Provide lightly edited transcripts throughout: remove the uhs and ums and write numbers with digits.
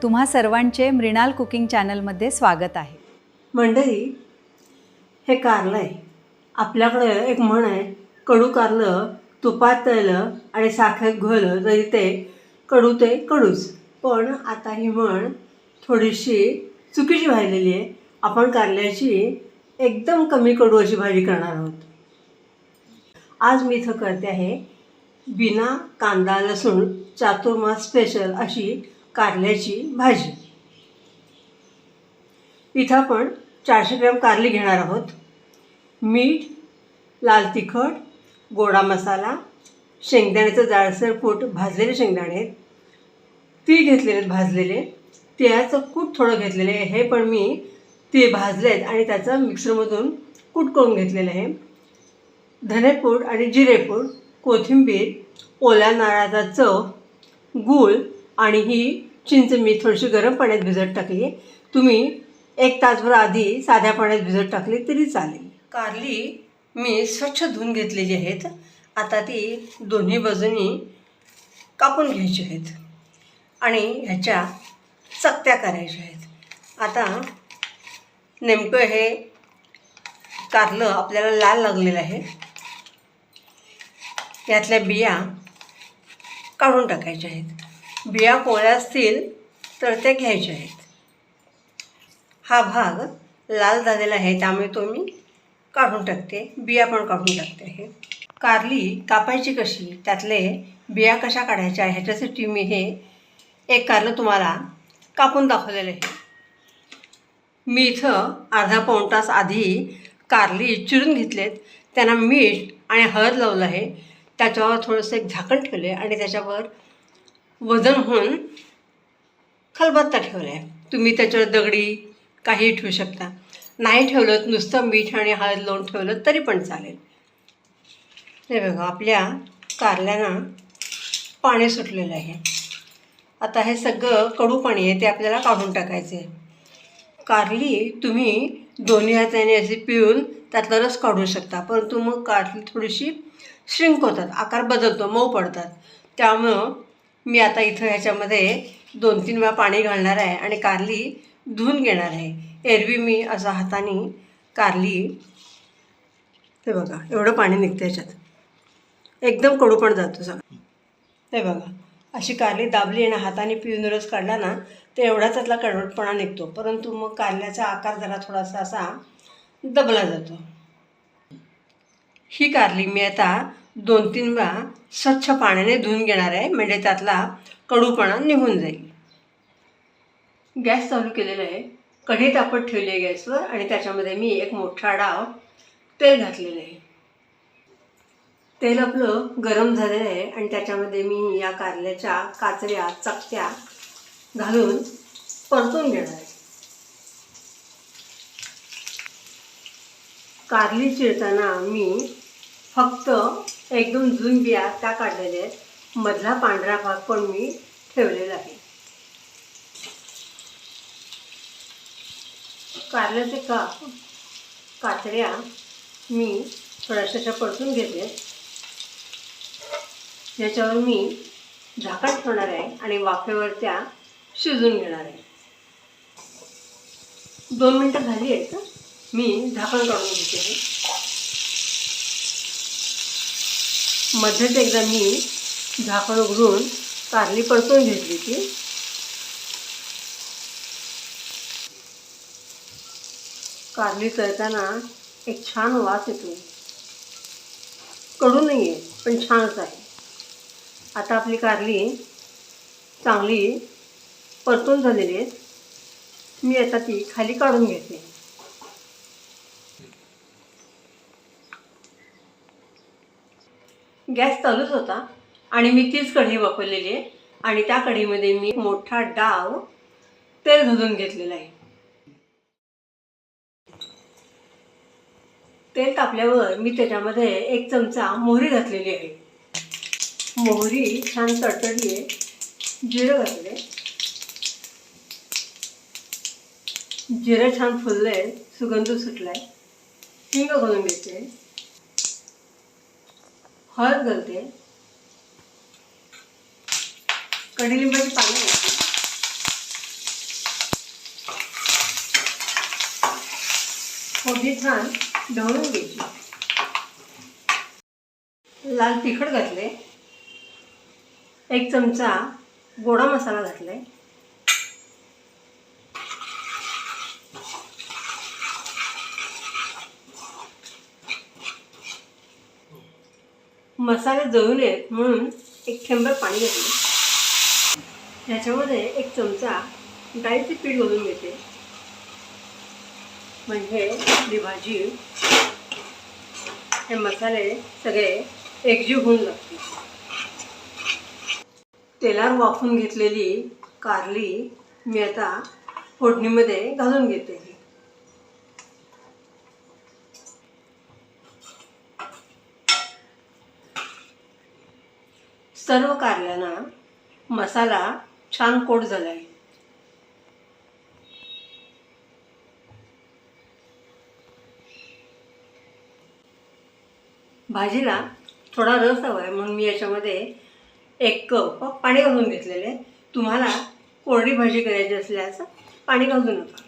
तुम्हा सर्वांचे मृणाल कुकिंग चॅनलमध्ये स्वागत आहे। मंडळी, हे कारलं आहे। आपल्याकडे एक म्हण आहे, कडू कारलं तुपात तळलं आणि साखरेत घोळलं तरी ते कडू ते कडूच। पण आता ही म्हण थोडीशी चुकीची व्हायलेली आहे। आपण कारल्याची एकदम कमी कडू अशी भाजी करणार आहोत। आज मी इथं करते आहे बिना कांदा लसूण चातुर्मास स्पेशल अशी कारल्याची भाजी। इथं आपण 400 ग्रॅम कारली घेणार आहोत। मीठ, लाल तिखट, गोडा मसाला, शेंगदाण्याचं जाडसर कूट, भाजलेले शेंगदाणे, तीळ घेतलेले भाजलेले, तिळाचं कूट थोडं घेतलेले आहे। हे पण मी तीळ भाजलेत आणि त्याचं मिक्सरमधून कूट करून घेतलेलं आहे। धनेपूड आणि जिरेपूड, कोथिंबीर, ओल्या नारळाचा चव, गूळ आणि ही चिंच मी थोडीशी गरम पाण्यात भिजत टाकली। तुम्ही 1 तासभर आधी साध्या पाण्यात भिजत टाकली तरी चालेल। कारली मी स्वच्छ धुवून घेतलेली आहेत। आता ती दोन्ही बाजूनी कापून घ्यायची आहेत आणि ह्याच्या चकत्या करायच्या आहेत। आता नेमकं हे कारलं आपल्याला लाल लागलेलं आहे। यातल्या बिया काढून टाकायच्या आहेत। बिया कोवळ्या असतील तर ते घ्यायचे आहेत। हा भाग लाल झालेला आहे त्यामुळे तो मी काढून टाकते, बिया पण काढून टाकते आहे। कारली कापायची कशी, त्यातले बिया कशा काढायच्या ह्याच्यासाठी मी हे एक कारलं तुम्हाला कापून दाखवलेलं आहे। मी इथं अर्धा पाऊण तास आधी कारली चिरून घेतलेत, त्यांना मीठ आणि हळद लावलं आहे। त्याच्यावर थोडंसं एक झाकण ठेवले आणि त्याच्यावर वजन होऊन खलबत्ता ठेवला आहे। तुम्ही त्याच्यावर दगडी काही ठेवू शकता, नाही ठेवलं नुसतं मीठ आणि हळद लावून ठेवलं तरी पण चालेल। हे बघा, आपल्या कारल्यांना पाणी सुटलेलं आहे। आता हे सगळं कडू पाणी आहे ते आपल्याला काढून टाकायचं आहे। कारली तुम्ही दोन्ही हाताने अशी पिळून त्यातला रस काढू शकता, परंतु मग कारली थोडीशी श्रिंक होतात, आकार बदलतो, मऊ पडतात। त्यामुळं मी आता इथं ह्याच्यामध्ये 2-3 वेळा पाणी घालणार आहे आणि कारली धुवून घेणार आहे। एरवी मी असं हाताने कारली, हे बघा एवढं पाणी निघतं ह्याच्यात, एकदम कडू पण जातो सगळं। हे बघा, अशी कारली दाबली आणि हाताने पिळून रस काढला ना तर एवढाच त्यातला कडवटपणा निघतो, परंतु मग कारल्याचा आकार जरा थोडासा असा दबला जातो। ही कारली मी आता 2-3 वेळा स्वच्छ पाण्याने धुवून घेणार आहे, म्हणजे त्यातला कडूपणा निघून जाईल। गॅस चालू केलेला आहे, कढई तापत ठेवली आहे गॅसवर आणि त्याच्यामध्ये मी एक मोठा डाव तेल घातलेलं आहे। तेल आपलं गरम झालेलं आहे आणि त्याच्यामध्ये मी या कारल्याच्या काचऱ्या चकत्या घालून परतून घेणार आहे। कारली चिरताना मी फक्त 1-2 जुन बिया त्या काढलेल्या आहेत, मधला पांढरा भाग पण मी ठेवलेला आहे। कारल्याचे काचऱ्या मी थोड्याशा परतून घेते। याच्यावर मी झाकण ठेवणार आहे आणि वाफेवर त्या शिजून घेणार आहे। 2 मिनटं झाली आहेत, मी झाकण काढून घेते। मध्येच एकदा मी झाकण उघडून कारली परतून घेतली ती। कारली तळताना एक छान वास येतो, कडू नाही आहे पण छानच आहे। आता आपली कारली चांगली परतून झालेली आहे, मी आता ती खाली काढून घेते। गॅस चालूच होता आणि मी तीच कढई वापरलेली आहे आणि त्या कढईमध्ये मी मोठा डाव तेल घालून घेतलेला आहे। तेल तापल्यावर मी त्याच्यामध्ये 1 चमचा मोहरी घातलेली आहे। मोहरी छान तडतडली आहे, जिरं घातले, जिरं छान फुललं आहे, सुगंध सुटला आहे। हिंग घालून घेते, हळद घालते, कडीलिंबाची पानं घालते, फोडणी छान ढवळून घ्यायची. लाल तिखट घातले, 1 चमचा गोडा मसाला घातलाय, मसाले जळू नयेत म्हणून 1 थेंबभर पाणी घातले. त्याच्यामध्ये 1 चमचा डाळीचे पीठ घालून घेते, म्हणजे आपली भाजी हे मसाले सगळे एकजीव होऊन लागतील. तेलावर वाफून घेतलेली कारली मी आता फोडणीमध्ये घालून घेते. सर्व कारल्यांना मसाला छान कोट झाला आहे. भाजीला थोडा रस हवा आहे म्हणून मी याच्यामध्ये 1 कप पाणी घालून घेतलेले. तुम्हाला कोरडी भाजी करायची असल्यास पाणी घालू नका.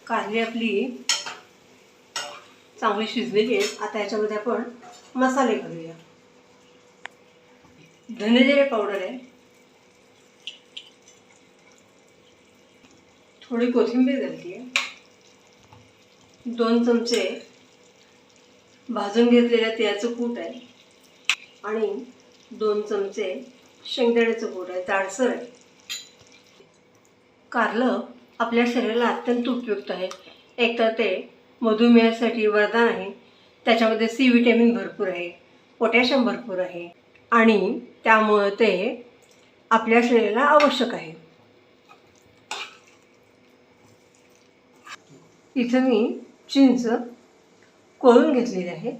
कारली आपली चांगली शिजलेली आहे. आता याच्यामध्ये आपण मसाले घालूया. धने पावडर आहे, थोडी कोथिंबीर घालते, 2 चमचे भाजून घेतलेल्या तिळाचं कूट आहे आणि 2 चमचे शेंगदाण्याचं कूट आहे, जाडसर आहे. कारलं आपल्या शरीराला अत्यंत उपयुक्त आहे. एकतर ते मधुमेहासाठी वरदान आहे, त्याच्यामध्ये सी विटॅमिन भरपूर आहे, पोटॅशियम भरपूर आहे आणि त्यामुळे ते आपल्या शरीराला आवश्यक आहे. इथं मी चिंच कोळून घेतलेली आहे.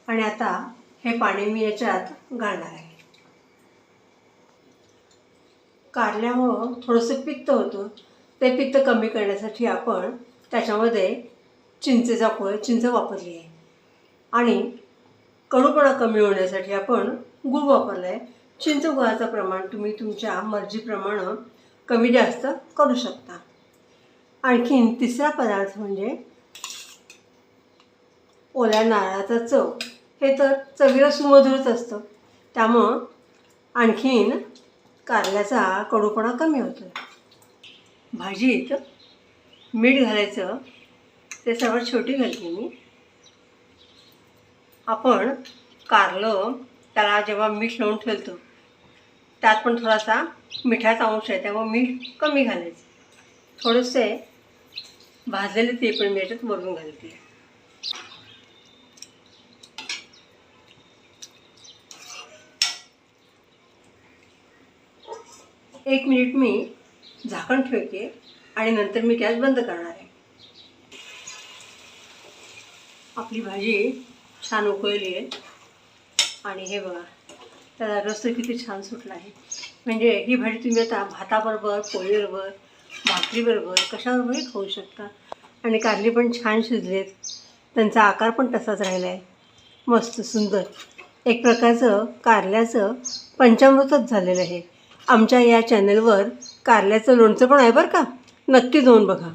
आणि आता हे पाणी मी याच्यात घालणार आहे. कारल्यामुळं थोडंसं पित्त होतं, ते पित्त कमी करण्यासाठी आपण त्याच्यामध्ये चिंच वापरली आहे आणि कडूपणा कमी होण्यासाठी आपण गूळ वापरला आहे. चिंच गुळाचं प्रमाण तुम्ही तुमच्या मर्जीप्रमाणे कमी जास्त करू शकता. आणखीन तिसरा पदार्थ म्हणजे ओल्या नारळाचा चव. हे तर चवीला सुमधुरच असतं, त्यामुळं आणखीन कारल्याचा कडूपणा कमी होतो. भाजीत मीठ घालायचं ते सर्वात शेवटी घालते मी. आपण कारलं त्याला जेव्हा मीठ लावून ठेवतो त्यात पण थोडासा मिठाचा अंश आहे, त्यामुळे मीठ कमी घालायचं. थोडेसे भाजलेले ते पण मी याच्यात वरून घालते. एक मिनिट मी झाकण ठेवते आणि नंतर मी गॅस बंद करणार आहे. आपली भाजी छान उकळली आहे आणि हे बघा त्याला रस किती छान सुटला आहे. म्हणजे ही भाजी तुम्ही आता भाताबरोबर, पोळीबरोबर, भाकरीबरोबर कशाबरोबरही खाऊ शकता. आणि कारली पण छान शिजलेत, त्यांचा आकार पण तसाच राहिला आहे. मस्त सुंदर एक प्रकारचं कारल्याचं पंचामृतच झालेलं आहे. आमच्या या चॅनलवर कारल्याचं लोणचं पण आहे बरं का, नक्की जाऊन बघा.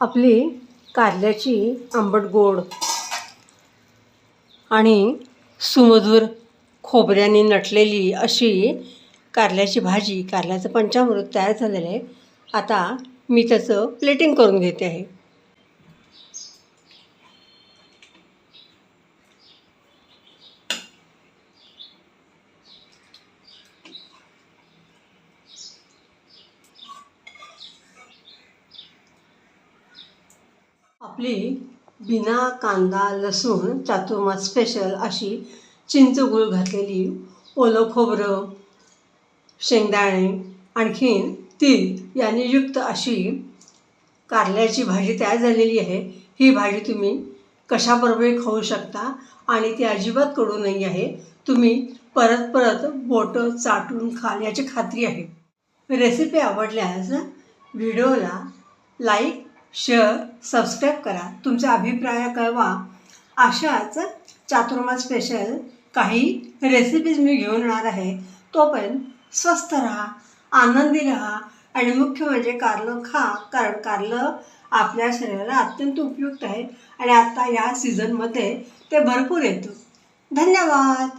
आपली कारल्याची आंबट गोड आणि सुमधुर खोबऱ्याने नटलेली अशी कारल्याची भाजी, कारल्याचं पंचामृत तयार झालेलं आहे. आता मी त्याचं प्लेटिंग करून घेते आहे. आपली बिना कांदा लसूण चातुर्मास स्पेशल अशी चिंच गूळ घातलेली, ओलं खोबरं, शेंगदाणे, आणखीन तीळ यांनी युक्त अशी कारल्याची भाजी तयार झालेली आहे. ही भाजी तुम्ही कशाबरोबरही खाऊ शकता आणि ती अजिबात कडू नाही आहे. तुम्ही परत परत बोटं चाटून खाल याची खात्री आहे. रेसिपी आवडल्यास व्हिडिओला लाईक, शेअर, सबस्क्राईब करा. तुमचा अभिप्राय कळवा. अशाच चातुर्मास स्पेशल काही रेसिपीज मी घेऊन येणार आहे. तोपर्यंत स्वस्थ राहा, आनंदी राहा आणि मुख्य म्हणजे कारलं खा, कारण कारलं आपल्या शरीराला अत्यंत उपयुक्त आहे आणि आता या सीझनमध्ये ते भरपूर येतं. धन्यवाद.